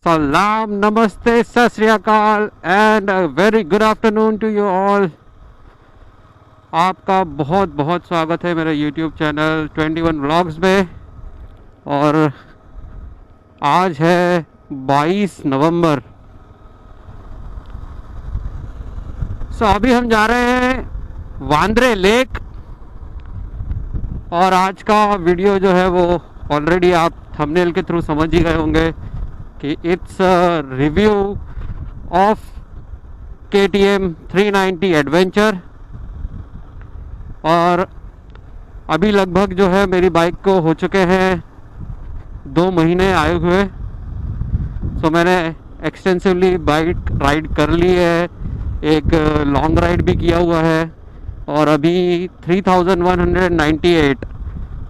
Salam, Namaste, Sat Sri Akal and a very good afternoon to you all. आपका बहुत बहुत स्वागत है मेरे YouTube चैनल 21 व्लॉग्स में। और आज है 22 नवंबर। अभी हम जा रहे हैं वांद्रे लेक। और आज का वीडियो जो है वो ऑलरेडी आप थंबनेल के थ्रू समझ ही गए होंगे कि it's review of KTM 390 adventure. और अभी लगभग जो है मेरी बाइक को हो चुके हैं 2 महीने आए हुए। मैंने एक्सटेंसिवली बाइक राइड कर ली है, एक लॉन्ग राइड भी किया हुआ है। और अभी 3198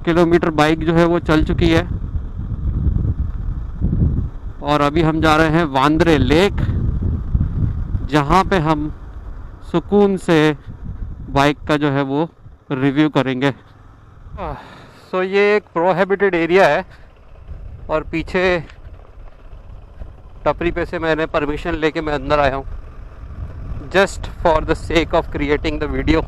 किलोमीटर बाइक जो है वो चल चुकी है। और अभी हम जा रहे हैं वांद्रे लेक, जहाँ पे हम सुकून से बाइक का जो है वो रिव्यू करेंगे। ये एक प्रोहिबिटेड एरिया है और पीछे टपरी पे से मैंने परमिशन लेके मैं अंदर आया हूँ just for the sake of creating the video.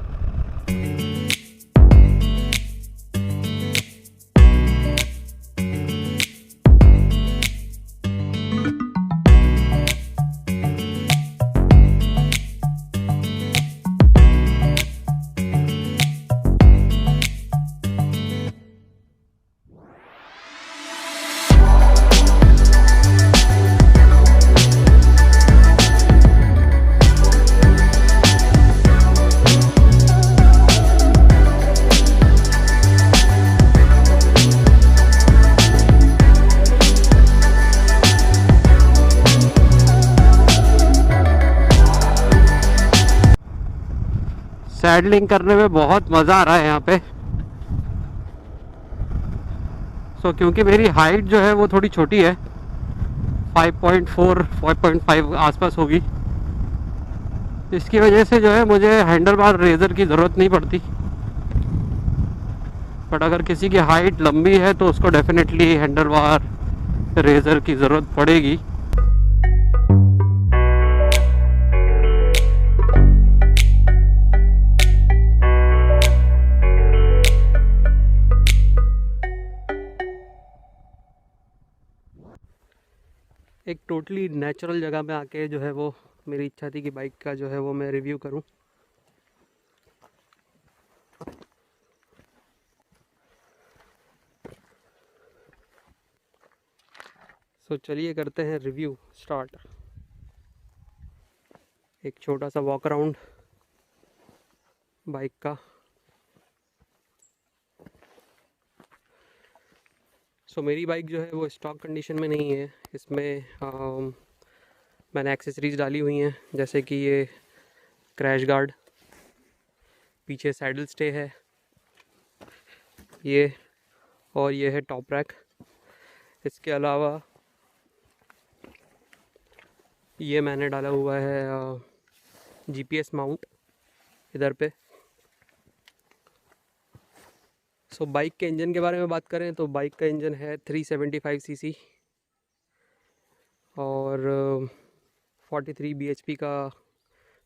Saddling करने में बहुत मज़ा आ रहा है यहाँ पे। क्योंकि मेरी हाइट जो है वो थोड़ी छोटी है, 5.4 5.5 आसपास होगी, इसकी वजह से जो है मुझे हैंडल बार रेजर की ज़रूरत नहीं पड़ती। बट अगर किसी की हाइट लंबी है तो उसको डेफिनेटली हैंडल बार रेजर की ज़रूरत पड़ेगी। एक टोटली नेचुरल जगह में आके जो है वो मेरी इच्छा थी कि बाइक का जो है वो मैं रिव्यू करूं। चलिए करते हैं रिव्यू स्टार्ट। एक छोटा सा वॉक अराउंड बाइक का। मेरी बाइक जो है वो स्टॉक कंडीशन में नहीं है। इसमें मैंने एक्सेसरीज़ डाली हुई हैं, जैसे कि ये क्रैश गार्ड, पीछे सैडल स्टे है ये, और ये है टॉप रैक। इसके अलावा ये मैंने डाला हुआ है GPS माउंट इधर पे। बाइक के इंजन के बारे में बात करें तो बाइक का इंजन है 375 सीसी और 43 bhp का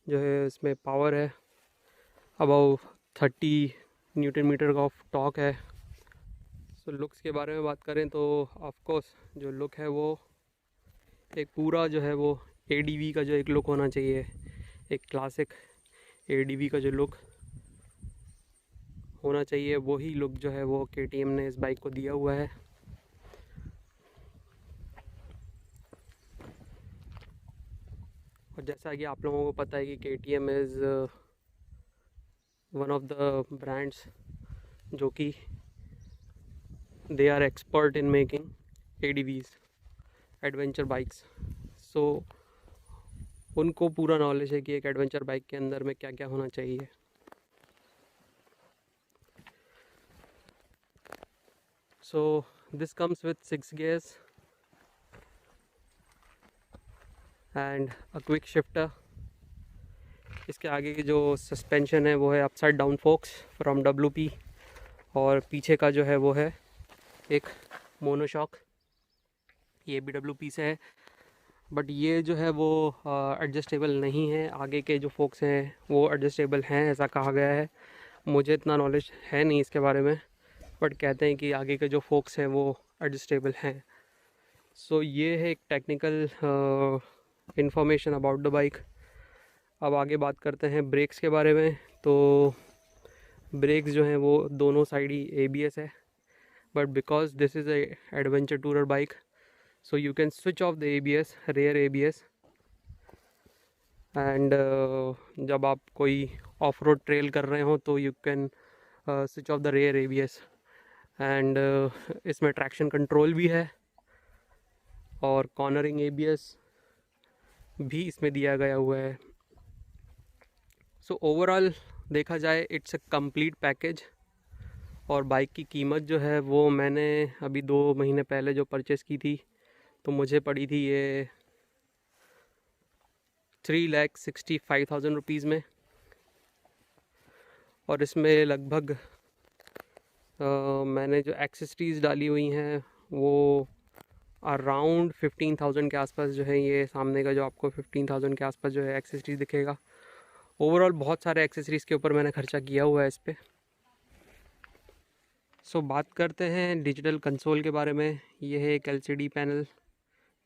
जो है इसमें पावर है। अबाउ 30 न्यूटन मीटर का ऑफ टॉर्क है। लुक्स के बारे में बात करें तो ऑफकोर्स जो लुक है वो एक पूरा जो है वो ADV का जो एक लुक होना चाहिए, एक क्लासिक ADV का जो लुक होना चाहिए, वही लुक जो है वो KTM ने इस बाइक को दिया हुआ है। और जैसा कि आप लोगों को पता है कि KTM is one of the brands जो कि they are expert in making ADVs, adventure bikes. उनको पूरा नॉलेज है कि एक एडवेंचर बाइक के अंदर में क्या क्या होना चाहिए। This comes with 6 gears and a quick shifter। इसके आगे की जो सस्पेंशन है वो है upside down focus from WP, और पीछे का जो है वो है एक मोनोशॉक, ये भी WP से है। बट ये जो है वो एडजस्टेबल नहीं है। आगे के जो फोक्स हैं वो एडजस्टेबल हैं, ऐसा कहा गया है। मुझे इतना नॉलेज है नहीं इसके बारे में, बट कहते हैं कि आगे के जो फोक्स हैं वो एडजस्टेबल हैं। सो ये है एक technical information about the bike. अब आगे बात करते हैं ब्रेक्स के बारे में। तो ब्रेक्स जो हैं वो दोनों साइड ही ABS है, but because this is a adventure tourer bike, so you can switch off the ABS, rear ABS, and जब आप कोई ऑफ रोड ट्रेल कर रहे हो तो you can switch off the rear ABS। And इसमें traction control भी है और कॉर्नरिंग ABS भी इसमें दिया गया हुआ है। सो ओवरऑल देखा जाए इट्स अ कंप्लीट पैकेज। और बाइक की कीमत जो है वो मैंने अभी 2 महीने पहले जो परचेज़ की थी तो मुझे पड़ी थी ये 3,65,000 रुपीज़ में। और इसमें लगभग मैंने जो एक्सेसरीज़ डाली हुई हैं वो अराउंड 15,000 के आसपास जो है, ये सामने का जो आपको 15,000 के आसपास जो है एक्सेसरीज़ दिखेगा। ओवरऑल बहुत सारे एक्सेसरीज़ के ऊपर मैंने खर्चा किया हुआ है इस पर। सो बात करते हैं डिजिटल कंसोल के बारे में। ये है एक LCD पैनल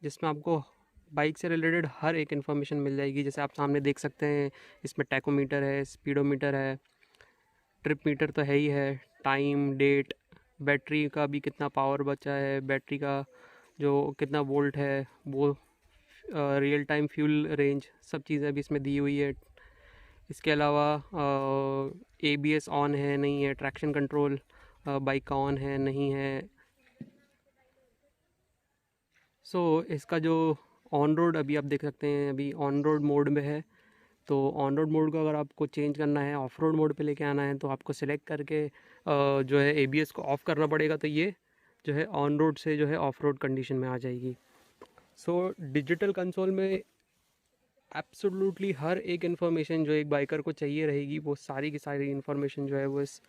जिसमें आपको बाइक से रिलेटेड हर एक इन्फॉर्मेशन मिल जाएगी। जैसे आप सामने देख सकते हैं इसमें टैकोमीटर है, स्पीडोमीटर है, ट्रिप मीटर तो है ही है, टाइम, डेट, बैटरी का भी कितना पावर बचा है, बैटरी का जो कितना वोल्ट है वो, रियल टाइम फ्यूल रेंज, सब चीज़ें भी इसमें दी हुई है। इसके अलावा ABS ऑन है नहीं है, ट्रैक्शन कंट्रोल बाइक का ऑन है नहीं है। सो इसका जो ऑन रोड अभी आप देख सकते हैं अभी ऑन रोड मोड में है। तो ऑन रोड मोड को अगर आपको चेंज करना है, ऑफ रोड मोड पे लेके आना है, तो आपको सिलेक्ट करके जो है ABS को ऑफ़ करना पड़ेगा। तो ये जो है ऑन रोड से जो है ऑफ रोड कंडीशन में आ जाएगी। सो डिजिटल कंसोल में एब्सोल्युटली हर एक इन्फॉर्मेशन जो एक बाइकर को चाहिए रहेगी वो सारी की सारी इन्फॉर्मेशन जो है वो इस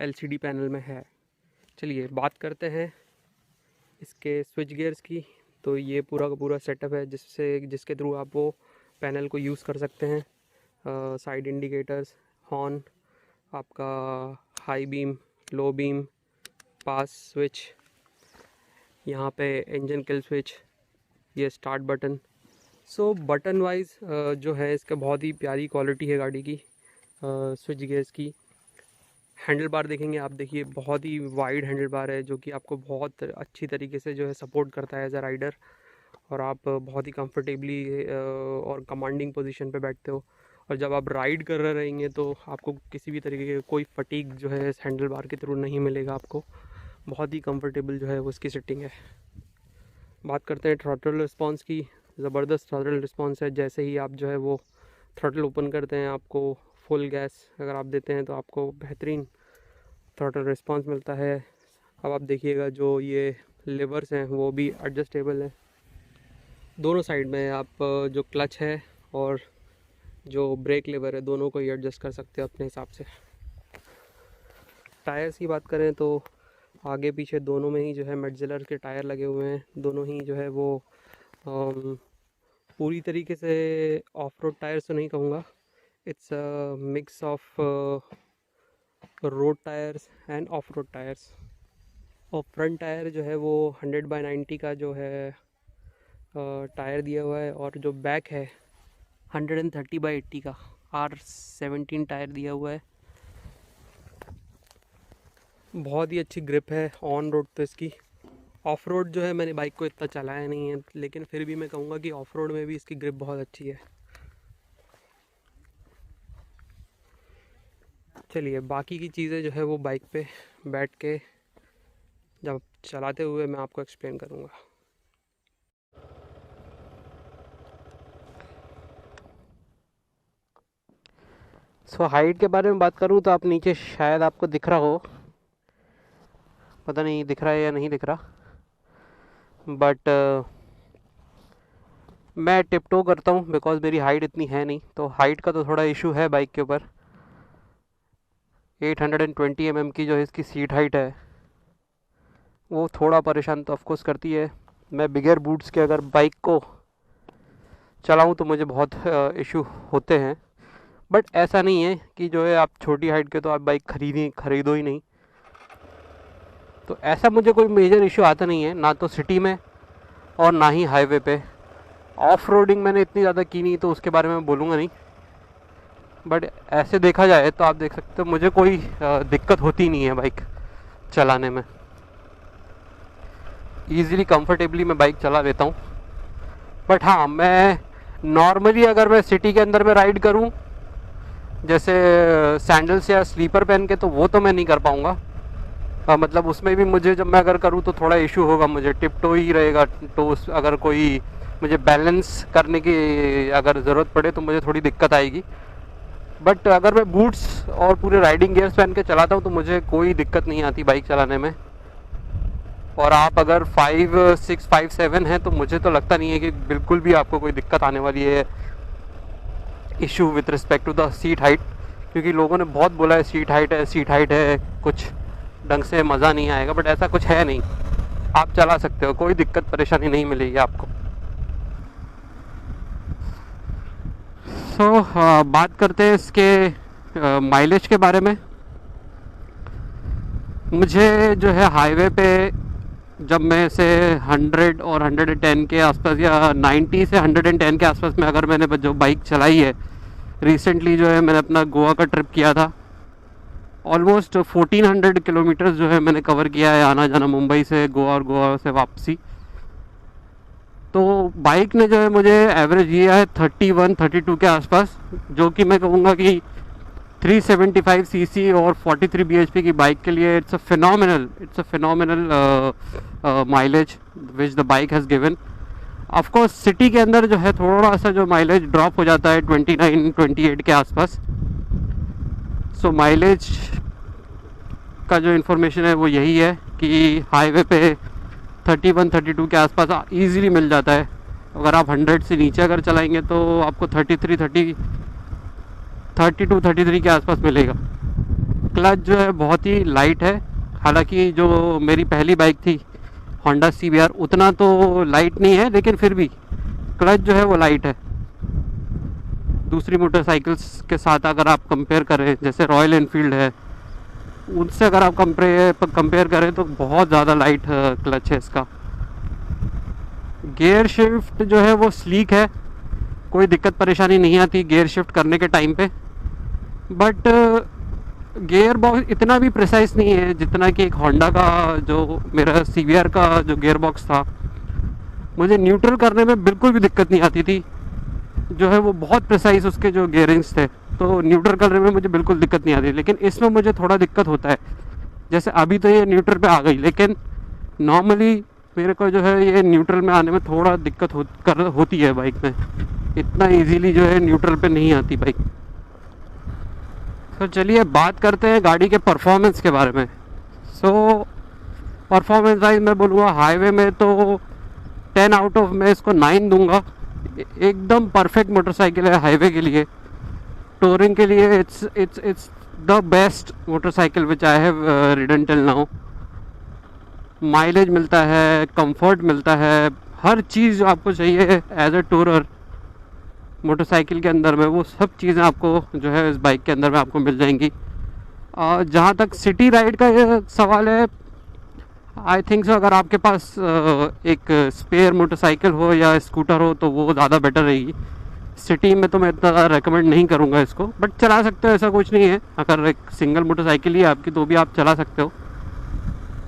LCD पैनल में है। चलिए बात करते हैं इसके स्विच गियर्स की। तो ये पूरा का पूरा सेटअप है जिसके थ्रू आप वो पैनल को यूज़ कर सकते हैं। साइड इंडिकेटर्स, हॉर्न, आपका हाई बीम, लो बीम, पास स्विच, यहाँ पे इंजन किल स्विच, ये स्टार्ट बटन। सो बटन वाइज जो है इसका बहुत ही प्यारी क्वालिटी है गाड़ी की। स्विच गियर्स की हैंडल बार देखेंगे आप, देखिए बहुत ही वाइड हैंडल बार है जो कि आपको बहुत अच्छी तरीके से जो है सपोर्ट करता है एज अ राइडर। और आप बहुत ही कंफर्टेबली और कमांडिंग पोजीशन पे बैठते हो। और जब आप राइड कर रहे रहेंगे तो आपको किसी भी तरीके का कोई फटीग जो है इस हैंडल बार के थ्रू नहीं मिलेगा आपको। बहुत ही कंफर्टेबल जो है वो उसकी सिटिंग है। बात करते हैं थ्रॉटल रिस्पॉन्स की। ज़बरदस्त थ्रॉटल रिस्पॉन्स है। जैसे ही आप जो है वो थ्रॉटल ओपन करते हैं, आपको फुल गैस अगर आप देते हैं तो आपको बेहतरीन थ्रॉटल रिस्पॉन्स मिलता है। अब आप देखिएगा जो ये लेवर्स हैं वो भी एडजस्टेबल हैं दोनों साइड में। आप जो क्लच है और जो ब्रेक लेवर है दोनों को ही एडजस्ट कर सकते हो अपने हिसाब से। टायर्स की बात करें तो आगे पीछे दोनों में ही जो है मेटजेलर के टायर लगे हुए हैं। दोनों ही जो है वो पूरी तरीके से ऑफ रोड टायर्स तो नहीं कहूँगा, it's a mix of road tyres end of road tyres. और फ्रंट टायर जो है वो 100/90 का जो है टायर दिया हुआ है। और जो बैक है 130/80 का R17 टायर दिया हुआ है। बहुत ही अच्छी ग्रिप है ऑन रोड तो इसकी। ऑफ रोड जो है मैंने बाइक को इतना चलाया नहीं है, लेकिन फिर भी मैं कहूँगा कि ऑफ रोड में भी इसकी ग्रिप बहुत अच्छी है। चलिए बाकी की चीज़ें जो है वो बाइक पे बैठ के जब चलाते हुए मैं आपको एक्सप्लेन करूँगा। सो हाइट के बारे में बात करूँ तो आप नीचे शायद आपको दिख रहा हो, पता नहीं दिख रहा है या नहीं दिख रहा, बट मैं टिप-टो करता हूँ बिकॉज मेरी हाइट इतनी है नहीं। तो हाइट का तो थोड़ा इशू है बाइक के ऊपर। 820 mm की जो है इसकी सीट हाइट है वो थोड़ा परेशान तो ऑफकोर्स करती है। मैं बिगर बूट्स के अगर बाइक को चलाऊं तो मुझे बहुत इशू होते हैं। बट ऐसा नहीं है कि जो है आप छोटी हाइट के तो आप बाइक खरीदो ही नहीं, तो ऐसा मुझे कोई मेजर इशू आता नहीं है, ना तो सिटी में और ना ही हाईवे पे। ऑफ रोडिंग मैंने इतनी ज़्यादा की नहीं तो उसके बारे में बोलूँगा नहीं, बट ऐसे देखा जाए तो आप देख सकते हो मुझे कोई दिक्कत होती नहीं है बाइक चलाने में। ईज़िली कंफर्टेबली मैं बाइक चला लेता हूँ। बट हाँ, मैं नॉर्मली अगर मैं सिटी के अंदर में राइड करूँ जैसे सैंडल्स या स्लीपर पहन के, तो वो तो मैं नहीं कर पाऊँगा। मतलब उसमें भी मुझे जब मैं अगर करूँ तो थोड़ा इशू होगा, मुझे टिपटो ही रहेगा। तो अगर कोई मुझे बैलेंस करने की अगर ज़रूरत पड़े तो मुझे थोड़ी दिक्कत आएगी। बट अगर मैं बूट्स और पूरे राइडिंग गियर्स पहन के चलाता हूँ तो मुझे कोई दिक्कत नहीं आती बाइक चलाने में। और आप अगर 5'6", 5'7" हैं तो मुझे तो लगता नहीं है कि बिल्कुल भी आपको कोई दिक्कत आने वाली है issue with respect to the seat height, क्योंकि लोगों ने बहुत बोला है सीट हाइट है, कुछ ढंग से मज़ा नहीं आएगा। बट ऐसा कुछ है नहीं, आप चला सकते हो, कोई दिक्कत परेशानी नहीं मिलेगी आपको। बात करते हैं इसके माइलेज के बारे में। मुझे जो है हाईवे पे जब मैं से 100 और 110 के आसपास या 90 से 110 के आसपास में अगर मैंने जो बाइक चलाई है, रिसेंटली जो है मैंने अपना गोवा का ट्रिप किया था। ऑलमोस्ट 1400 किलोमीटर्स जो है मैंने कवर किया है आना जाना, मुंबई से गोवा और गोवा से वापसी। तो बाइक ने जो है मुझे एवरेज दिया है 31-32 के आसपास, जो कि मैं कहूँगा कि 375 सीसी और 43 bhp की बाइक के लिए it's a phenomenal mileage which the bike has given. Of course city के अंदर जो है थोड़ा सा जो माइलेज ड्रॉप हो जाता है 29-28 के आसपास। सो माइलेज का जो इन्फॉर्मेशन है वो यही है कि हाईवे पे 31-32 के आसपास ईज़िली मिल जाता है। अगर आप 100 से नीचे अगर चलाएंगे तो आपको 32-33 के आसपास मिलेगा। क्लच जो है बहुत ही लाइट है, हालांकि जो मेरी पहली बाइक थी होंडा CBR उतना तो लाइट नहीं है, लेकिन फिर भी क्लच जो है वो लाइट है। दूसरी मोटरसाइकिल्स के साथ अगर आप कंपेयर करें, जैसे रॉयल एनफील्ड है, उनसे अगर आप कंपेयर करें तो बहुत ज़्यादा लाइट क्लच है इसका। गियर शिफ्ट जो है वो स्लीक है, कोई दिक्कत परेशानी नहीं आती गियर शिफ्ट करने के टाइम पे। बट गियर बॉक्स इतना भी प्रिसाइज नहीं है जितना कि एक होंडा का जो मेरा CBR का जो गियर बॉक्स था, मुझे न्यूट्रल करने में बिल्कुल भी दिक्कत नहीं आती थी। जो है वो बहुत प्रिसाइज उसके जो गियरिंग्स थे, तो न्यूट्रल करने में मुझे बिल्कुल दिक्कत नहीं आती। लेकिन इसमें मुझे थोड़ा दिक्कत होता है, जैसे अभी तो ये न्यूट्रल पे आ गई, लेकिन नॉर्मली मेरे को जो है ये न्यूट्रल में आने में थोड़ा दिक्कत होती है बाइक में। इतना इजीली जो है न्यूट्रल पे नहीं आती बाइक। तो चलिए बात करते हैं गाड़ी के परफॉर्मेंस के बारे में। परफॉर्मेंस वाइज मैं बोलूँगा हाईवे में तो 10 आउट ऑफ मैं इसको 9 दूंगा। एकदम परफेक्ट मोटरसाइकिल है हाईवे के लिए। टूरिंग के लिए it's the best motorcycle which I have ridden till now. Mileage मिलता है, कंफर्ट मिलता है, हर चीज़ जो आपको चाहिए एज अ टूरर मोटरसाइकिल के अंदर में, वो सब चीज़ें आपको जो है इस बाइक के अंदर में आपको मिल जाएंगी। जहाँ तक सिटी राइड का ये सवाल है, आई थिंक सो अगर आपके पास एक स्पेयर मोटरसाइकिल हो या स्कूटर हो तो वो ज़्यादा बेटर रहेगी। सिटी में तो मैं इतना रेकमेंड नहीं करूँगा इसको, बट चला सकते हो, ऐसा कुछ नहीं है। अगर एक सिंगल मोटरसाइकिल ही है आपकी तो भी आप चला सकते हो,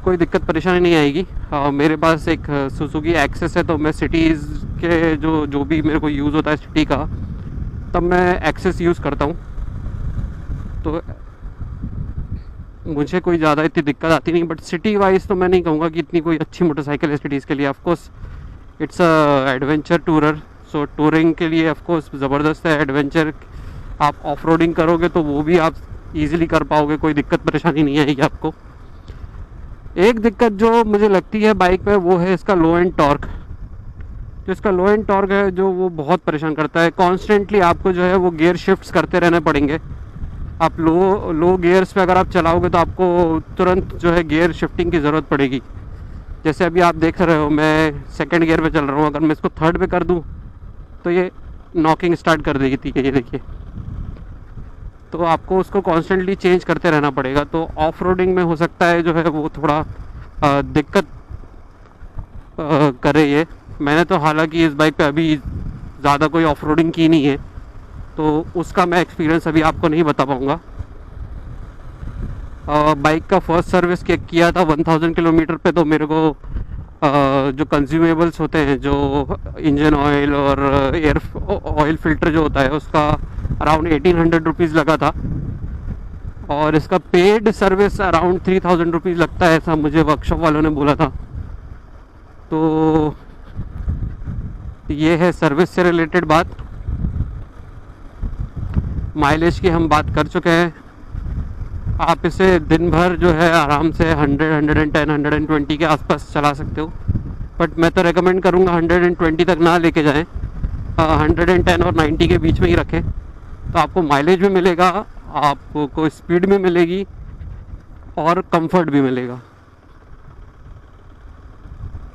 कोई दिक्कत परेशानी नहीं आएगी। मेरे पास एक सुजुकी एक्सेस है, तो मैं सिटीज़ के जो भी मेरे को यूज़ होता है सिटी का, तब मैं एक्सेस यूज़ करता हूँ, तो मुझे कोई ज़्यादा इतनी दिक्कत आती नहीं। बट सिटी वाइज तो मैं नहीं कहूँगा कि इतनी कोई अच्छी मोटरसाइकिल है सिटीज़ के लिए। Of course it's a adventure tourer, so touring के लिए ऑफकोर्स ज़बरदस्त है। एडवेंचर आप ऑफ रोडिंग करोगे तो वो भी आप इजीली कर पाओगे, कोई दिक्कत परेशानी नहीं आएगी आपको। एक दिक्कत जो मुझे लगती है बाइक में वो है इसका लो एंड टॉर्क। जो इसका लो एंड टॉर्क है जो वो बहुत परेशान करता है। कॉन्स्टेंटली आपको जो है वो गियर शिफ्ट्स करते रहने पड़ेंगे। आप लो गियर्स पे अगर आप चलाओगे तो आपको तुरंत जो है गियर शिफ्टिंग की ज़रूरत पड़ेगी। जैसे अभी आप देख रहे हो मैं सेकंड गियर पे चल रहा हूँ, अगर मैं इसको थर्ड पे कर दूँ तो ये नॉकिंग स्टार्ट कर देगी। ठीक है, ये देखिए। तो आपको उसको कॉन्स्टेंटली चेंज करते रहना पड़ेगा। तो ऑफ रोडिंग में हो सकता है जो है वो थोड़ा दिक्कत करे ये। मैंने तो हालांकि इस बाइक पे अभी ज़्यादा कोई ऑफ रोडिंग की नहीं है, तो उसका मैं एक्सपीरियंस अभी आपको नहीं बता पाऊँगा। बाइक का फर्स्ट सर्विस किया था 1000 किलोमीटर पे, तो मेरे को जो कंज्यूमेबल्स होते हैं, जो इंजन ऑयल और एयर ऑयल फिल्टर जो होता है, उसका अराउंड 1800 रुपीज़ लगा था। और इसका पेड सर्विस अराउंड 3000 रुपीज़ लगता है, ऐसा मुझे वर्कशॉप वालों ने बोला था। तो ये है सर्विस से रिलेटेड बात। माइलेज की हम बात कर चुके हैं। आप इसे दिन भर जो है आराम से 100, 110, 120 के आसपास चला सकते हो, बट मैं तो रेकमेंड करूँगा 120 तक ना लेके जाएं, 110 और 90 के बीच में ही रखें। तो आपको माइलेज भी मिलेगा, आपको स्पीड भी मिलेगी और कंफर्ट भी मिलेगा।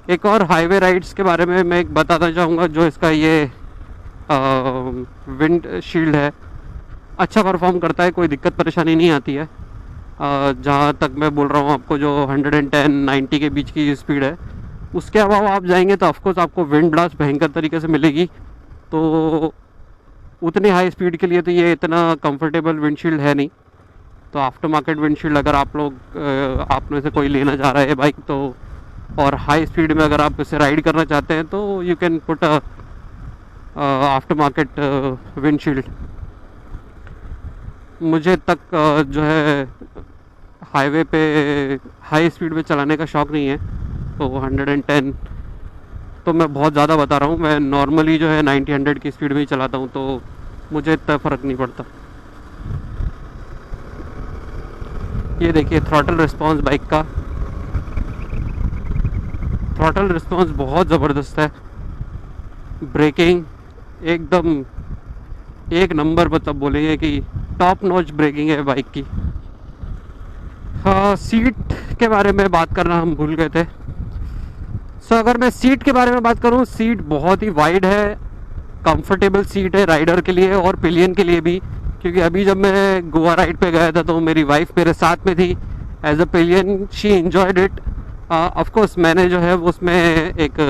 एक और हाईवे राइड्स के बारे में मैं एक बताना चाहूँगा। जो इसका ये विंड शील्ड है, अच्छा परफॉर्म करता है, कोई दिक्कत परेशानी नहीं आती है। जहाँ तक मैं बोल रहा हूँ आपको, जो 110, 90 के बीच की स्पीड है, उसके अलावा आप जाएंगे तो ऑफकोर्स आपको विंड ब्लास्ट भयंकर तरीके से मिलेगी। तो उतनी हाई स्पीड के लिए तो ये इतना कंफर्टेबल विंडशील्ड है नहीं। तो आफ्टर मार्केट विंडशील्ड अगर आप में से कोई लेना चाह रहा है बाइक, तो और हाई स्पीड में अगर आप इसे राइड करना चाहते हैं, तो you can put after market windshield. मुझे तक जो है हाईवे पे हाई स्पीड में चलाने का शौक़ नहीं है, तो 110 तो मैं बहुत ज़्यादा बता रहा हूँ। मैं नॉर्मली जो है 90, 100 की स्पीड में ही चलाता हूँ, तो मुझे इतना फ़र्क नहीं पड़ता। ये देखिए थ्रॉटल रिस्पॉन्स बाइक का। थ्रॉटल रिस्पॉन्स बहुत ज़बरदस्त है। ब्रेकिंग एकदम एक नंबर, मतलब बोलेंगे कि टॉप नॉच ब्रेकिंग है बाइक की। हाँ, सीट के बारे में बात करना हम भूल गए थे। अगर मैं सीट के बारे में बात करूँ, सीट बहुत ही वाइड है, कंफर्टेबल सीट है राइडर के लिए और पिलियन के लिए भी। क्योंकि अभी जब मैं गोवा राइड पे गया था, तो मेरी वाइफ मेरे साथ में थी as a pillion. She enjoyed it. Of course मैंने जो है उसमें एक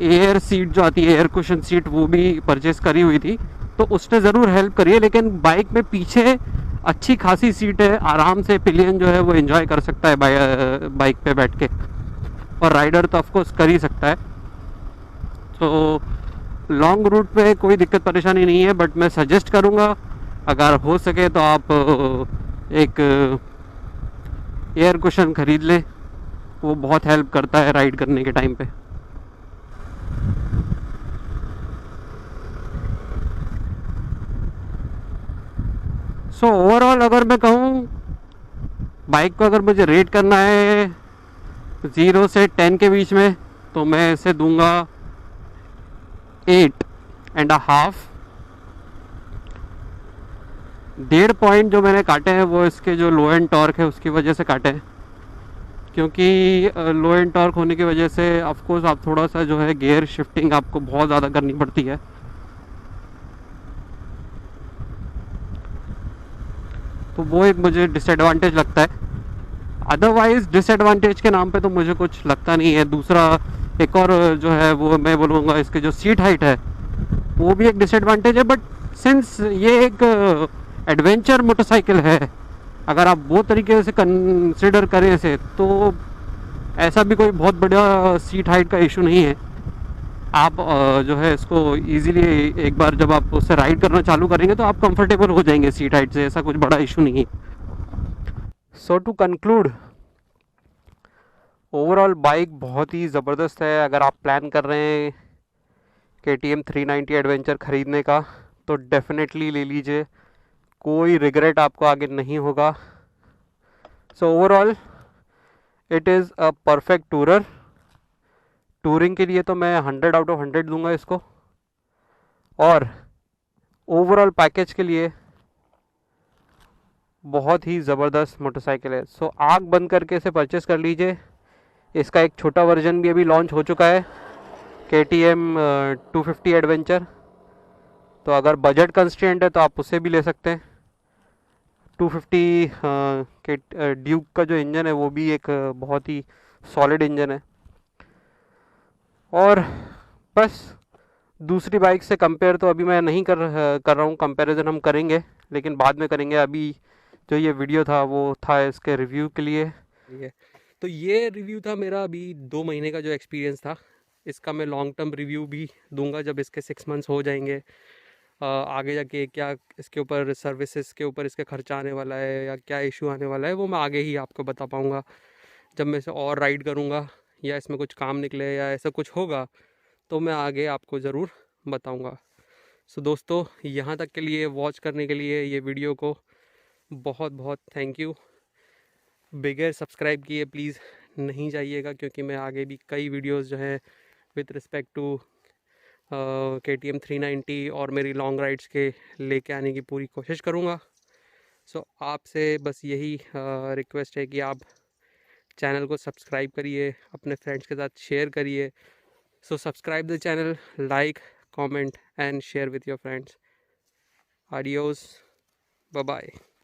एयर सीट जो आती है, एयर कुशन सीट, वो भी परचेस करी हुई थी, तो उसने ज़रूर हेल्प करी है। लेकिन बाइक में पीछे अच्छी खासी सीट है, आराम से पिलियन जो है वो एंजॉय कर सकता है बाइक पे बैठ के, और राइडर तो ऑफकोर्स कर ही सकता है। तो लॉन्ग रूट पे कोई दिक्कत परेशानी नहीं है, बट मैं सजेस्ट करूँगा अगर हो सके तो आप एक एयर कुशन ख़रीद लें, वो बहुत हेल्प करता है राइड करने के टाइम पे। सो ओवरऑल अगर मैं कहूँ बाइक को अगर मुझे रेट करना है 0 से 10 के बीच में, तो मैं इसे दूंगा 8.5। 1.5 पॉइंट जो मैंने काटे हैं वो इसके जो लो एंड टॉर्क है उसकी वजह से काटे हैं। क्योंकि लो एंड टॉर्क होने की वजह से ऑफकोर्स आप थोड़ा सा जो है गियर शिफ्टिंग आपको बहुत ज़्यादा करनी पड़ती है। तो वो एक मुझे डिसएडवांटेज लगता है। अदरवाइज़ डिसएडवांटेज के नाम पे तो मुझे कुछ लगता नहीं है। दूसरा एक और जो है वो मैं बोलूँगा, इसके जो सीट हाइट है वो भी एक डिसएडवांटेज है। बट सिंस ये एक एडवेंचर मोटरसाइकिल है, अगर आप वो तरीके से कंसिडर करें इसे, तो ऐसा भी कोई बहुत बड़ा सीट हाइट का इशू नहीं है। आप जो है इसको इजीली एक बार जब आप उससे राइड करना चालू करेंगे तो आप कंफर्टेबल हो जाएंगे सीट हाइट से, ऐसा कुछ बड़ा इशू नहीं है। सो टू कंक्लूड, ओवरऑल बाइक बहुत ही ज़बरदस्त है। अगर आप प्लान कर रहे हैं KTM 390 एडवेंचर ख़रीदने का, तो डेफिनेटली ले लीजिए, कोई रिग्रेट आपको आगे नहीं होगा। So overall it is a perfect tourer. Touring के लिए तो मैं 100 आउट ऑफ 100 दूंगा इसको, और ओवरऑल पैकेज के लिए बहुत ही ज़बरदस्त मोटरसाइकिल है। सो आँख बंद करके इसे परचेस कर लीजिए। इसका एक छोटा वर्जन भी अभी लॉन्च हो चुका है, KTM 250 एडवेंचर। तो अगर बजट कंस्ट्रेंट है तो आप उससे भी ले सकते हैं। 250 के ड्यूक का जो इंजन है वो भी एक बहुत ही सॉलिड इंजन है। और बस दूसरी बाइक से कंपेयर तो अभी मैं नहीं कर रहा हूँ, कंपैरिजन हम करेंगे लेकिन बाद में करेंगे। अभी जो ये वीडियो था वो था इसके रिव्यू के लिए। तो ये रिव्यू था मेरा अभी 2 महीने का जो एक्सपीरियंस था। इसका मैं लॉन्ग टर्म रिव्यू भी दूंगा जब इसके 6 मंथ्स हो जाएंगे। आगे जाके क्या इसके ऊपर सर्विसेज के ऊपर इसका खर्चा आने वाला है या क्या इशू आने वाला है वो मैं आगे ही आपको बता पाऊँगा जब मैं इसे और राइड करूँगा, या इसमें कुछ काम निकले या ऐसा कुछ होगा तो मैं आगे आपको ज़रूर बताऊँगा। सो दोस्तों, यहाँ तक के लिए वॉच करने के लिए ये वीडियो को बहुत बहुत थैंक यू। बगैर सब्सक्राइब किए प्लीज़ नहीं जाइएगा, क्योंकि मैं आगे भी कई वीडियोस जो है विथ रिस्पेक्ट टू KTM 390 और मेरी लॉन्ग राइड्स के लेके आने की पूरी कोशिश करूँगा। सो आपसे बस यही रिक्वेस्ट है कि आप चैनल को सब्सक्राइब करिए, अपने फ्रेंड्स के साथ शेयर करिए। So subscribe the channel, like, comment and share with your friends. Adios, bye bye.